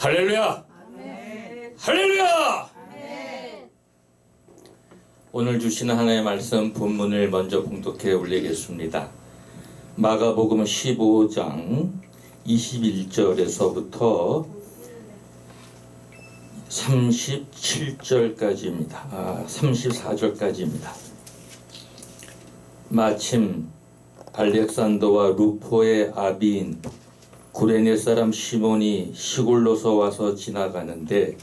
할렐루야! 아멘. 할렐루야! 아멘. 오늘 주시는 하나님의 말씀 본문을 먼저 봉독해 올리겠습니다. 마가복음 15장 21절에서부터 37절까지입니다. 34절까지입니다. 마침 알렉산더와 루포의 아비인 구레네 사람 시몬이 시골로서 와서 지나가는데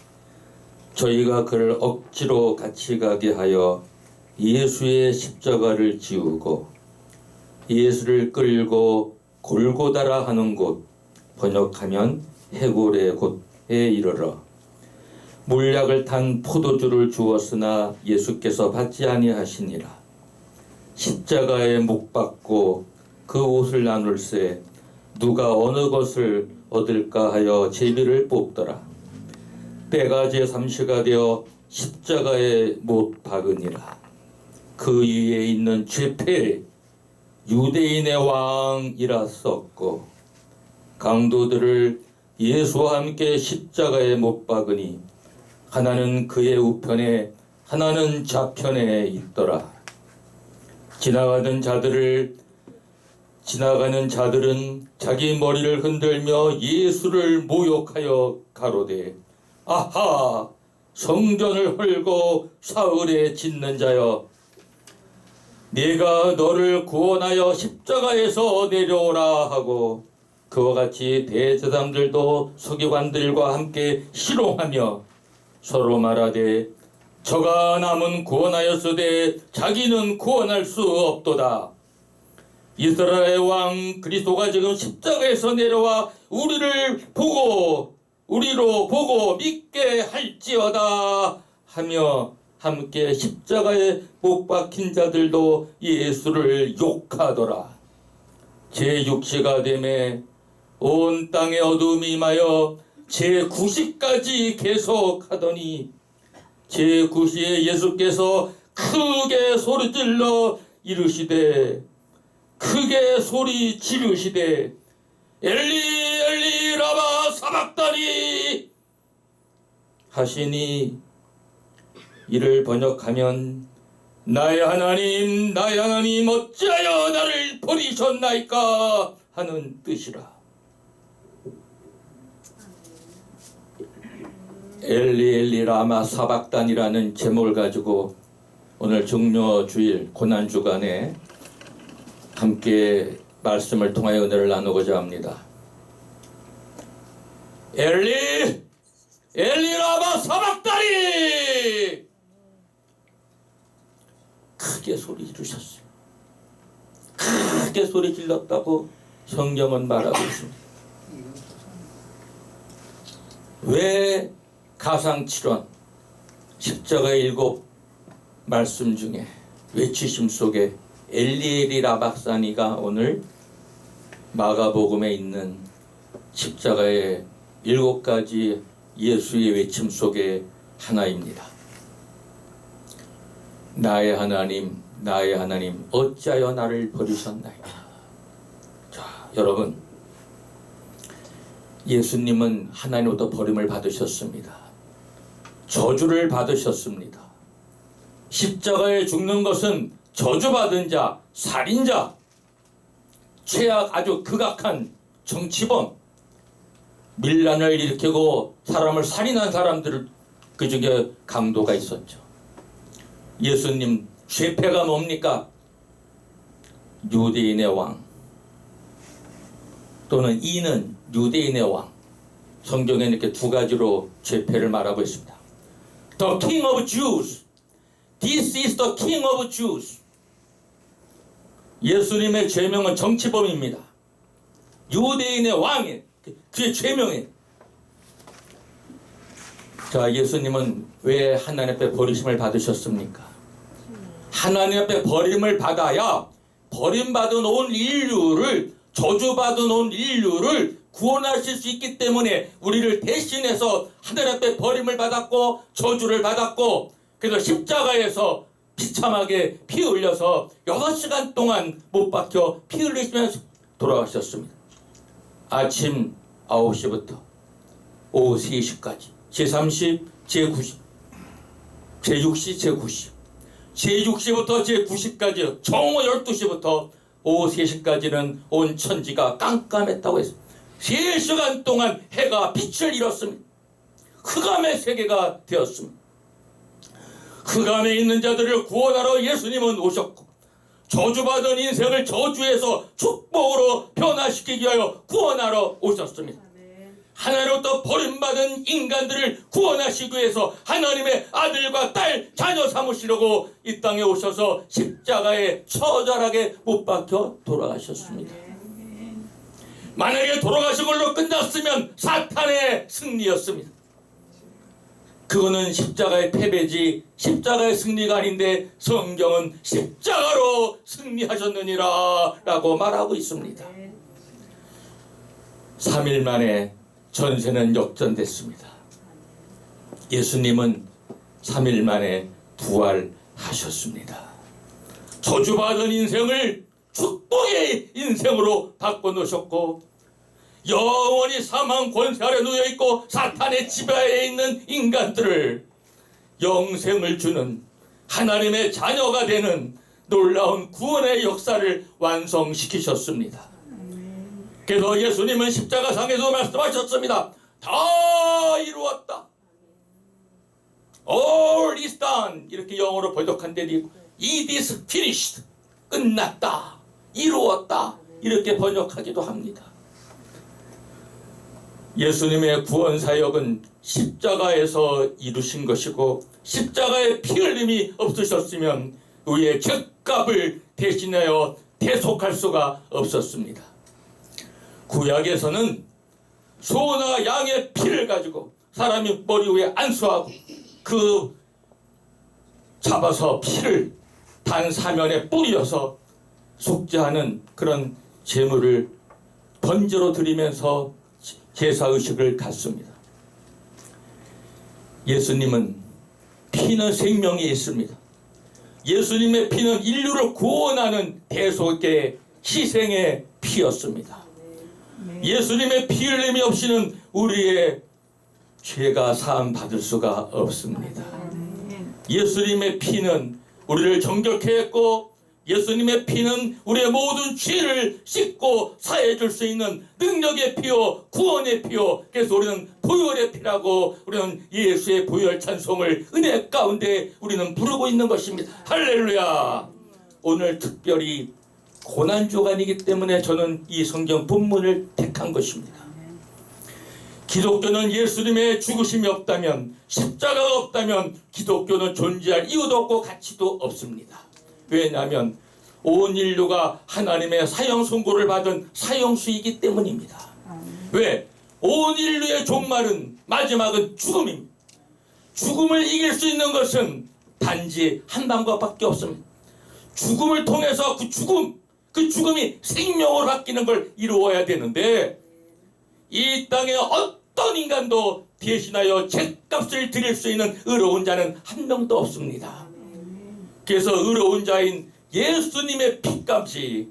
저희가 그를 억지로 같이 가게 하여 예수의 십자가를 지우고 예수를 끌고 골고다라 하는 곳, 번역하면 해골의 곳에 이르러 물약을 탄 포도주를 주었으나 예수께서 받지 아니하시니라. 십자가에 못 박고 그 옷을 나눌세 누가 어느 것을 얻을까 하여 제비를 뽑더라. 때가 제3시가 되어 십자가에 못 박으니라. 그 위에 있는 죄패 유대인의 왕이라 썼고 강도들을 예수와 함께 십자가에 못 박으니 하나는 그의 우편에 하나는 좌편에 있더라. 지나가는 자들은 자기 머리를 흔들며 예수를 모욕하여 가로되 아하 성전을 헐고 사흘에 짓는 자여 네가 너를 구원하여 십자가에서 내려오라 하고 그와 같이 대제사장들도 서기관들과 함께 희롱하며 서로 말하되 저가 남은 구원하였으되 자기는 구원할 수 없도다. 이스라엘 왕 그리스도가 지금 십자가에서 내려와 우리로 보고 믿게 할지어다 하며 함께 십자가에 못 박힌 자들도 예수를 욕하더라. 제6시가 되매 온 땅에 어둠이 임하여 제9시까지 계속하더니 제9시에 예수께서 크게 소리 지르시되 엘리 엘리 라마 사박다니 하시니 이를 번역하면 나의 하나님 어찌하여 나를 버리셨나이까 하는 뜻이라. 엘리 엘리 라마 사박단이라는 제목을 가지고 오늘 종료주일 고난주간에 함께 말씀을 통하여 은혜를 나누고자 합니다. 엘리 엘리 라마 사박단이 크게 소리 지르셨어요. 크게 소리 질렀다고 성경은 말하고 있습니다. 왜 가상칠언 십자가의 7 말씀 중에 외치심 속에 엘리엘이 라박사니가 오늘 마가복음에 있는 십자가의 7가지 예수의 외침 속에 하나입니다. 나의 하나님 어찌하여 나를 버리셨나이까. 자, 여러분, 예수님은 하나님으로부터 버림을 받으셨습니다. 저주를 받으셨습니다. 십자가에 죽는 것은 저주받은 자, 살인자, 최악 아주 극악한 정치범, 밀란을 일으키고 사람을 살인한 사람들 그 중에 강도가 있었죠. 예수님 죄패가 뭡니까? 유대인의 왕 또는 이는 유대인의 왕. 성경에 이렇게 2가지로 죄패를 말하고 있습니다. The King of Jews. This is the King of Jews. 예수님의 죄명은 정치범입니다. 유대인의 왕이 그의 죄명이에요. 자, 예수님은 왜 하나님 앞에 버리심을 받으셨습니까? 하나님 앞에 버림을 받아야 버림받은 온 인류를, 저주받은 온 인류를 구원하실 수 있기 때문에 우리를 대신해서 하나님 앞에 버림을 받았고 저주를 받았고, 그래서 십자가에서 비참하게 피 흘려서 6시간 동안 못 박혀 피 흘리시면서 돌아가셨습니다. 아침 9시부터 오후 3시까지 제30, 제90, 제60, 제90, 제60부터 제90까지 정오 12시부터 오후 3시까지는 온 천지가 깜깜했다고 했습니다. 3시간 동안 해가 빛을 잃었습니다. 흑암의 세계가 되었습니다. 흑암에 있는 자들을 구원하러 예수님은 오셨고 저주받은 인생을 저주에서 축복으로 변화시키기 위하여 구원하러 오셨습니다. 하나님으로부터 버림받은 인간들을 구원하시기 위해서 하나님의 아들과 딸 자녀 삼으시려고 이 땅에 오셔서 십자가에 처절하게 못 박혀 돌아가셨습니다. 만약에 돌아가신 걸로 끝났으면 사탄의 승리였습니다. 그거는 십자가의 패배지 십자가의 승리가 아닌데 성경은 십자가로 승리하셨느니라 라고 말하고 있습니다. 3일 만에 전세는 역전됐습니다. 예수님은 3일 만에 부활하셨습니다. 저주받은 인생을 축복의 인생으로 바꿔놓으셨고 영원히 사망 권세 아래 놓여있고 사탄의 지배하에 있는 인간들을 영생을 주는 하나님의 자녀가 되는 놀라운 구원의 역사를 완성시키셨습니다. 그래서 예수님은 십자가상에서 말씀하셨습니다. 다 이루었다. All is done. 이렇게 영어로 번역한 데도 있고 It is finished. 끝났다. 이루었다. 이렇게 번역하기도 합니다. 예수님의 구원 사역은 십자가에서 이루신 것이고 십자가의 피 흘림이 없으셨으면 우리의 죄값을 대신하여 대속할 수가 없었습니다. 구약에서는 소나 양의 피를 가지고 사람이 머리 위에 안수하고 그 잡아서 피를 단 사면에 뿌려서 속죄하는 그런 제물을 번제로 드리면서 제사의식을 갖습니다. 예수님은 피는 생명이 있습니다. 예수님의 피는 인류를 구원하는 대속의 희생의 피였습니다. 예수님의 피 흘림이 없이는 우리의 죄가 사함 받을 수가 없습니다. 예수님의 피는 우리를 정결케 했고 예수님의 피는 우리의 모든 죄를 씻고 사해 줄 수 있는 능력의 피요 구원의 피요. 그래서 우리는 보혈의 피라고 우리는 예수의 보혈 찬송을 은혜 가운데 우리는 부르고 있는 것입니다. 할렐루야. 오늘 특별히 고난주간이기 때문에 저는 이 성경 본문을 택한 것입니다. 기독교는 예수님의 죽으심이 없다면 십자가가 없다면 기독교는 존재할 이유도 없고 가치도 없습니다. 왜냐하면 온 인류가 하나님의 사형 선고를 받은 사형수이기 때문입니다. 왜? 온 인류의 종말은 마지막은 죽음입니다. 죽음을 이길 수 있는 것은 단지 한 방법밖에 없습니다. 죽음을 통해서 그 죽음이 생명으로 바뀌는 걸 이루어야 되는데 이 땅에 어떤 인간도 대신하여 죗값을 드릴 수 있는 의로운 자는 한 명도 없습니다. 그래서 의로운 자인 예수님의 피값이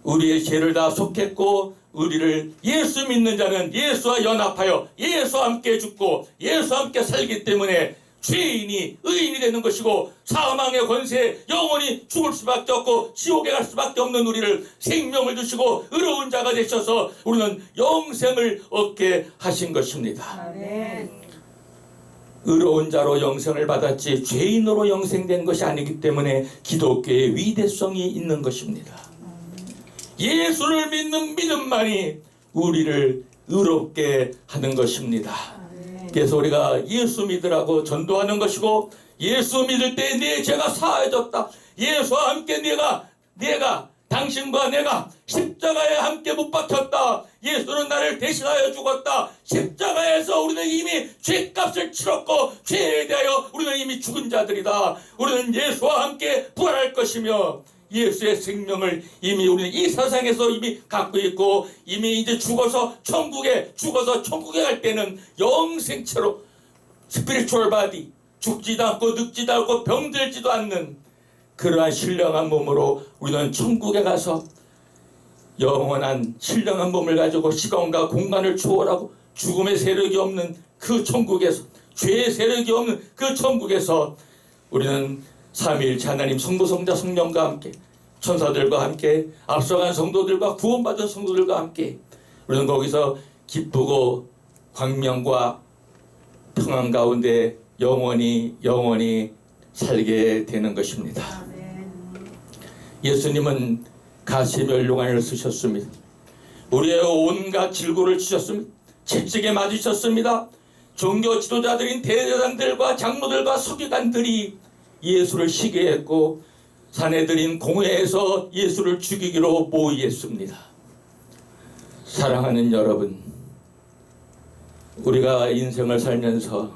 우리의 죄를 다 속했고 우리를 예수 믿는 자는 예수와 연합하여 예수와 함께 죽고 예수와 함께 살기 때문에 죄인이 의인이 되는 것이고 사망의 권세에 영원히 죽을 수밖에 없고 지옥에 갈 수밖에 없는 우리를 생명을 주시고 의로운 자가 되셔서 우리는 영생을 얻게 하신 것입니다. 아멘. 의로운 자로 영생을 받았지 죄인으로 영생된 것이 아니기 때문에 기독교의 위대성이 있는 것입니다. 예수를 믿는 믿음만이 우리를 의롭게 하는 것입니다. 그래서 우리가 예수 믿으라고 전도하는 것이고 예수 믿을 때 내 죄가 사해졌다. 예수와 함께 내가 당신과 내가 십자가에 함께 못 박혔다. 예수는 나를 대신하여 죽었다. 십자가에서 우리는 이미 죄값을 치렀고 죄에 대하여 우리는 이미 죽은 자들이다. 우리는 예수와 함께 부활할 것이며 예수의 생명을 이미 우리는 이 세상에서 이미 갖고 있고 이미 이제 죽어서 천국에 갈 때는 영생체로 스피리추얼 바디 죽지도 않고 늙지도 않고 병들지도 않는 그러한 신령한 몸으로 우리는 천국에 가서 영원한 신령한 몸을 가지고 시간과 공간을 초월하고 죽음의 세력이 없는 그 천국에서, 죄의 세력이 없는 그 천국에서 우리는 삼위일체 하나님 성부 성자 성령과 함께, 천사들과 함께, 앞서간 성도들과 구원받은 성도들과 함께 우리는 거기서 기쁘고 광명과 평안 가운데 영원히 살게 되는 것입니다. 예수님은 가시멸류관을 쓰셨습니다. 우리의 온갖 질고를 치셨습니다. 채찍에 맞으셨습니다. 종교 지도자들인 대제사장들과 장로들과 서기관들이 예수를 시기했고 사내들인 공회에서 예수를 죽이기로 모의했습니다. 사랑하는 여러분, 우리가 인생을 살면서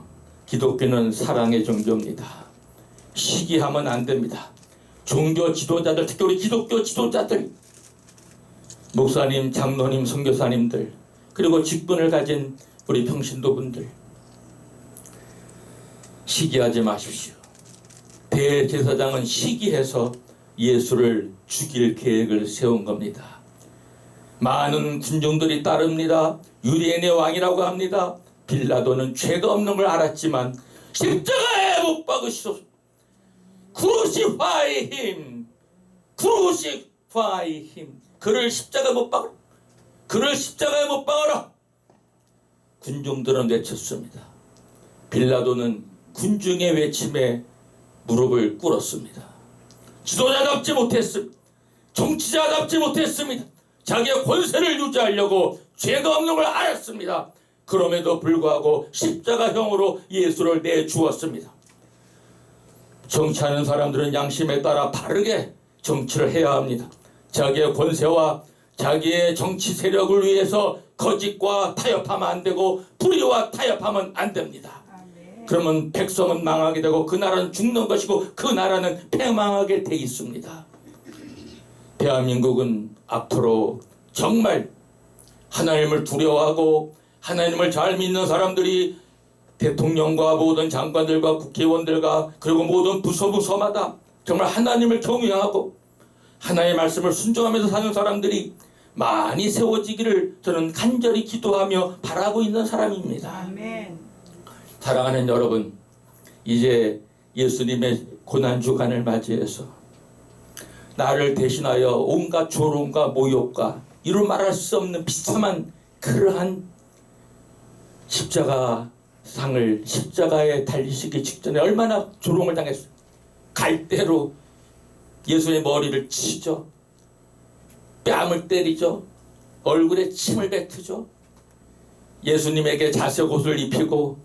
기독교는 사랑의 종교입니다. 시기하면 안 됩니다. 종교 지도자들, 특히 우리 기독교 지도자들, 목사님, 장로님, 선교사님들, 그리고 직분을 가진 우리 평신도분들, 시기하지 마십시오. 대제사장은 시기해서 예수를 죽일 계획을 세운 겁니다. 많은 군중들이 따릅니다. 유대인의 왕이라고 합니다. 빌라도는 죄가 없는 걸 알았지만 십자가에 못 박으시소서. Crucify him. Crucify him. 그를 십자가에 못 박으라. 그를 십자가에 못 박아라. 군중들은 외쳤습니다. 빌라도는 군중의 외침에 무릎을 꿇었습니다. 지도자답지 못했습니다. 정치자답지 못했습니다. 자기의 권세를 유지하려고 죄가 없는 걸 알았습니다. 그럼에도 불구하고 십자가형으로 예수를 내주었습니다. 정치하는 사람들은 양심에 따라 바르게 정치를 해야 합니다. 자기의 권세와 자기의 정치 세력을 위해서 거짓과 타협하면 안 되고 불의와 타협하면 안 됩니다. 그러면 백성은 망하게 되고 그 나라는 죽는 것이고 그 나라는 패망하게 돼 있습니다. 대한민국은 앞으로 정말 하나님을 두려워하고 하나님을 잘 믿는 사람들이 대통령과 모든 장관들과 국회의원들과 그리고 모든 부서마다 정말 하나님을 경외하고 하나님의 말씀을 순종하면서 사는 사람들이 많이 세워지기를 저는 간절히 기도하며 바라고 있는 사람입니다. 아멘. 사랑하는 여러분, 이제 예수님의 고난주간을 맞이해서 나를 대신하여 온갖 조롱과 모욕과 이루 말할 수 없는 비참한 그러한 십자가에 달리시기 직전에 얼마나 조롱을 당했어요. 갈대로 예수의 머리를 치죠. 뺨을 때리죠. 얼굴에 침을 뱉으죠. 예수님에게 자색옷을 입히고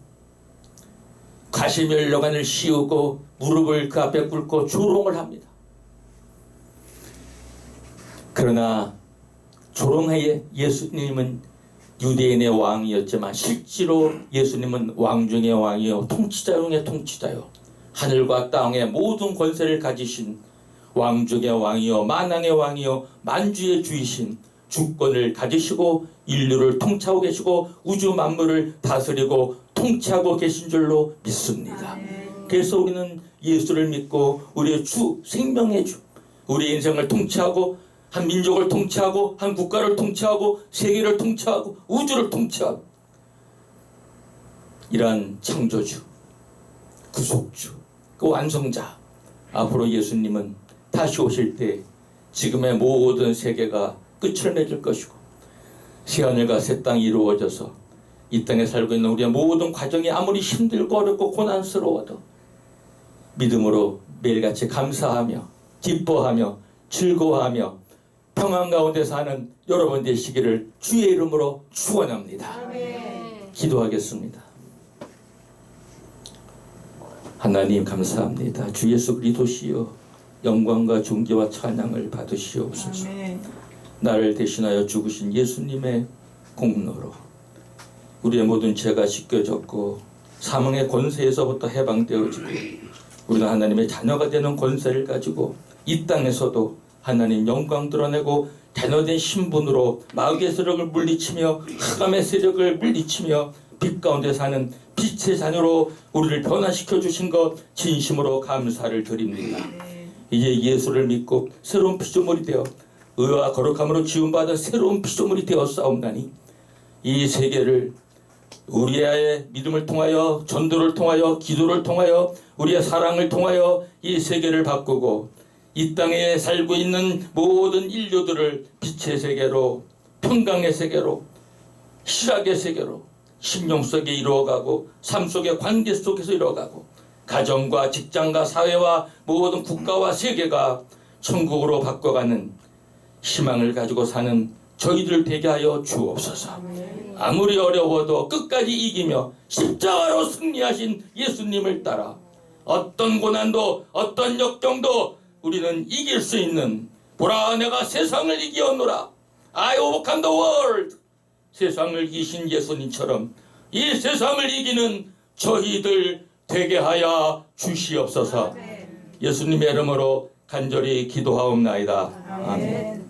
가시면류관을 씌우고 무릎을 그 앞에 꿇고 조롱을 합니다. 그러나 조롱의 예수님은 유대인의 왕이었지만 실제로 예수님은 왕 중의 왕이요 통치자 중의 통치자요 하늘과 땅의 모든 권세를 가지신 왕 중의 왕이요 만왕의 왕이요 만주의 주이신 주권을 가지시고 인류를 통치하고 계시고 우주 만물을 다스리고 통치하고 계신 줄로 믿습니다. 그래서 우리는 예수를 믿고 우리의 주, 생명의 주, 우리 인생을 통치하고 한 민족을 통치하고 한 국가를 통치하고 세계를 통치하고 우주를 통치하고 이러한 창조주, 구속주, 그 완성자, 앞으로 예수님은 다시 오실 때 지금의 모든 세계가 끝을 맺을 것이고 새하늘과 새 땅이 이루어져서 이 땅에 살고 있는 우리의 모든 과정이 아무리 힘들고 어렵고 고난스러워도 믿음으로 매일같이 감사하며 기뻐하며 즐거워하며 평안 가운데 사는 여러분 되시기를 주의 이름으로 축원합니다. 기도하겠습니다. 하나님 감사합니다. 주 예수 그리스도시여 영광과 존귀와 찬양을 받으시옵소서. 나를 대신하여 죽으신 예수님의 공로로 우리의 모든 죄가 씻겨졌고 사망의 권세에서부터 해방되어지고 우리가 하나님의 자녀가 되는 권세를 가지고 이 땅에서도 하나님 영광 드러내고 자녀된 신분으로 마귀의 세력을 물리치며 흑암의 세력을 물리치며 빛 가운데 사는 빛의 자녀로 우리를 변화시켜 주신 것 진심으로 감사를 드립니다. 이제 예수를 믿고 새로운 피조물이 되어 의와 거룩함으로 지음받은 새로운 피조물이 되어 싸움나니 이 세계를 우리의 믿음을 통하여, 전도를 통하여, 기도를 통하여, 우리의 사랑을 통하여 이 세계를 바꾸고 이 땅에 살고 있는 모든 인류들을 빛의 세계로, 평강의 세계로, 실학의 세계로, 심령 속에 이루어가고 삶 속의 관계 속에서 이루어가고 가정과 직장과 사회와 모든 국가와 세계가 천국으로 바꿔가는 희망을 가지고 사는 저희들 되게 하여 주옵소서. 아무리 어려워도 끝까지 이기며 십자가로 승리하신 예수님을 따라 어떤 고난도 어떤 역경도 우리는 이길 수 있는, 보라 내가 세상을 이기었노라, I overcome the world, 세상을 이기신 예수님처럼 이 세상을 이기는 저희들 되게 하여 주시옵소서. 예수님의 이름으로 간절히 기도하옵나이다. 아멘.